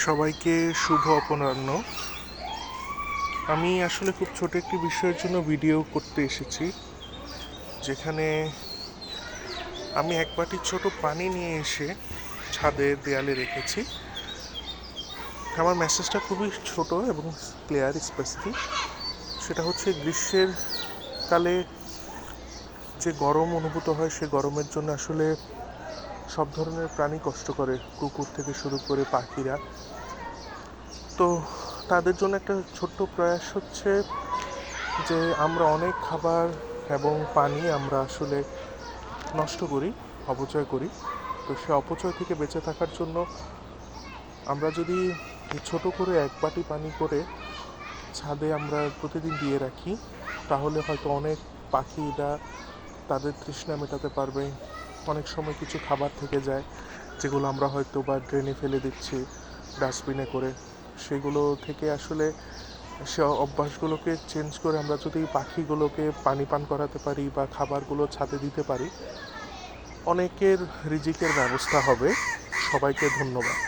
সবাইকে শুভ অপরাহ্ন। আমি আসলে খুব ছোট একটি বিষয়ের জন্য ভিডিও করতে এসেছি, যেখানে আমি এক বাটি ছোট পানি নিয়ে এসে ছাদের দেয়ালে রেখেছি। আমার মেসেজটা খুবই ছোট এবং ক্লিয়ার স্পেসিফিক। সেটা হচ্ছে গ্রীষ্মের কালে যে গরম অনুভূত হয়, সে গরমের জন্য আসলে সব ধরনের প্রাণী কষ্ট করে, কুকুর থেকে শুরু করে পাখিরা। তো তাদের জন্য একটা ছোট্ট প্রয়াস হচ্ছে যে আমরা অনেক খাবার এবং পানি আমরা আসলে নষ্ট করি, অপচয় করি। তো সে অপচয় থেকে বেঁচে থাকার জন্য আমরা যদি ছোট করে এক বাটি পানি করে ছাদে আমরা প্রতিদিন দিয়ে রাখি, তাহলে হয়তো অনেক পাখিরা তাদের তৃষ্ণা মেটাতে পারবে। অনেক সময় কিছু খাবার থেকে যায় যেগুলো আমরা হয়তো বা ড্রেনে ফেলে দিচ্ছি ডাস্টবিনে করে, সেগুলো থেকে আসলে সে অভ্যাসগুলোকে চেঞ্জ করে আমরা যদি পাখিগুলোকে পানি পান করাতে পারি বা খাবারগুলো ছাদে দিতে পারি, অনেকের রিজিকের ব্যবস্থা হবে। সবাইকে ধন্যবাদ।